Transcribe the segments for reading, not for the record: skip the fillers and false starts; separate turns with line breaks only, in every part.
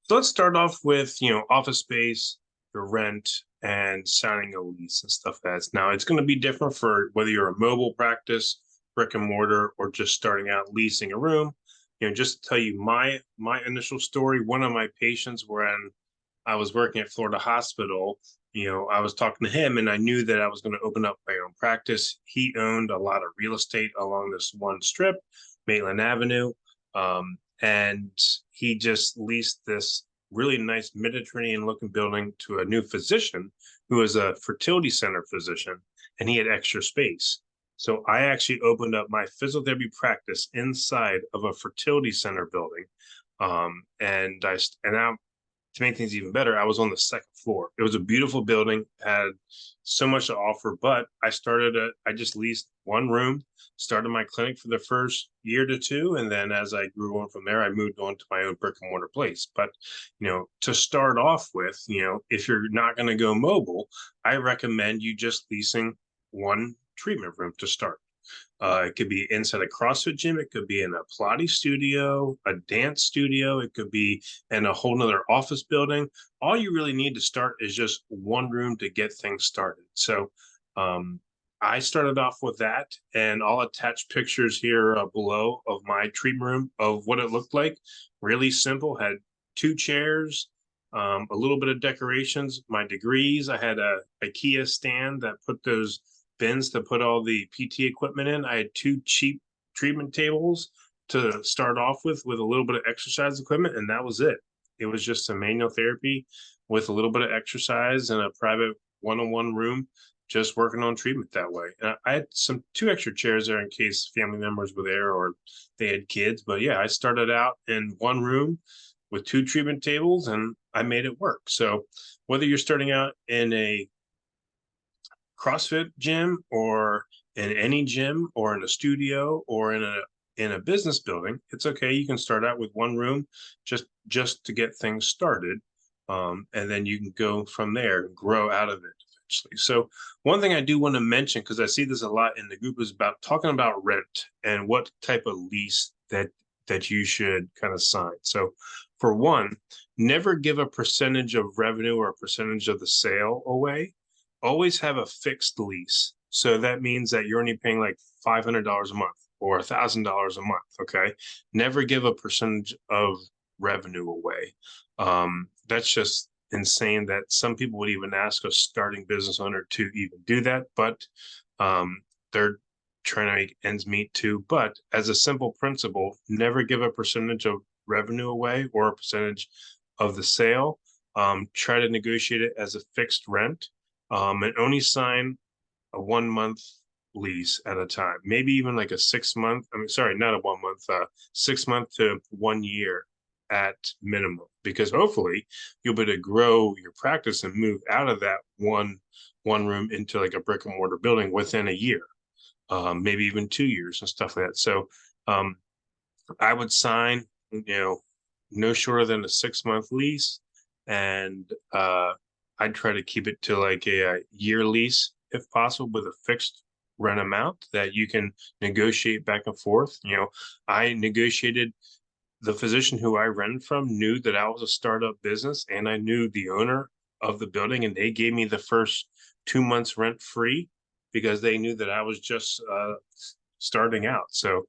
So let's start off with, office space, your rent, and signing a lease and stuff like that. Now, it's going to be different for whether you're a mobile practice, brick and mortar, or just starting out leasing a room. Just to tell you my initial story, one of my patients when I was working at Florida Hospital, I was talking to him and I knew that I was going to open up my own practice. He owned a lot of real estate along this one strip, Maitland Avenue. And he just leased this really nice Mediterranean looking building to a new physician who was a fertility center physician, and he had extra space. So I actually opened up my physiotherapy practice inside of a fertility center building. And now to make things even better, I was on the second floor. It was a beautiful building, had so much to offer, but I just leased one room, started my clinic for the first year to two. And then as I grew on from there, I moved on to my own brick and mortar place. But, to start off with, if you're not going to go mobile, I recommend you just leasing one treatment room to start. It could be inside a CrossFit gym. It could be in a Pilates studio, a dance studio. It could be in a whole nother office building. All you really need to start is just one room to get things started. So I started off with that, and I'll attach pictures here below of my treatment room of what it looked like. Really simple, had two chairs, a little bit of decorations, my degrees. I had a IKEA stand that put those bins to put all the PT equipment in. I had two cheap treatment tables to start off with a little bit of exercise equipment, and that was it. It was just a manual therapy with a little bit of exercise and a private one-on-one room, just working on treatment that way. And I had two extra chairs there in case family members were there or they had kids. But yeah, I started out in one room with two treatment tables and I made it work. So whether you're starting out in a CrossFit gym or in any gym or in a studio or in a business building, it's okay. You can start out with one room just to get things started. And then you can go from there and grow out of it eventually. So one thing I do want to mention, because I see this a lot in the group, is about talking about rent and what type of lease that you should kind of sign. So for one, never give a percentage of revenue or a percentage of the sale away. Always have a fixed lease. So that means that you're only paying like $500 a month or $1,000 a month. Okay. Never give a percentage of revenue away. That's just insane that some people would even ask a starting business owner to even do that, but they're trying to make ends meet too. But as a simple principle, never give a percentage of revenue away or a percentage of the sale. Try to negotiate it as a fixed rent, and only sign a 1 month lease at a time, maybe even like a 6 month. I mean, sorry, not a 1 month, 6 month to 1 year at minimum, because hopefully you'll be able to grow your practice and move out of that one room into like a brick and mortar building within a year, maybe even 2 years and stuff like that. So I would sign, no shorter than a 6 month lease, and I'd try to keep it to like a year lease if possible, with a fixed rent amount that you can negotiate back and forth. I negotiated. The physician who I rented from knew that I was a startup business, and I knew the owner of the building, and they gave me the first 2 months rent free because they knew that I was just starting out. So,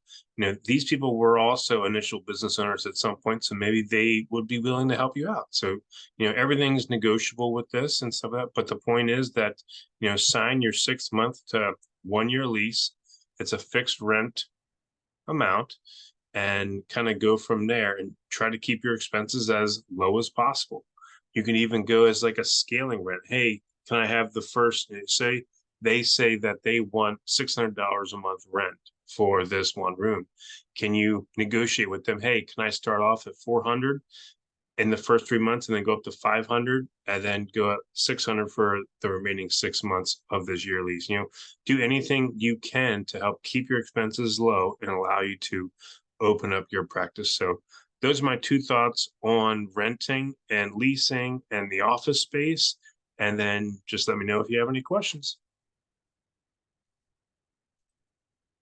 these people were also initial business owners at some point, so maybe they would be willing to help you out. So, everything's negotiable with this and stuff like that. But the point is that, sign your 6 month to 1 year lease. It's a fixed rent amount, and kind of go from there and try to keep your expenses as low as possible. You can even go as like a scaling rent. Hey, can I have the first, say they say that they want $600 a month rent for this one room. Can you negotiate with them? Hey, can I start off at 400 in the first 3 months and then go up to 500 and then go up 600 for the remaining 6 months of this year lease? Do anything you can to help keep your expenses low and allow you to open up your practice. So those are my two thoughts on renting and leasing and the office space. And then just let me know if you have any questions.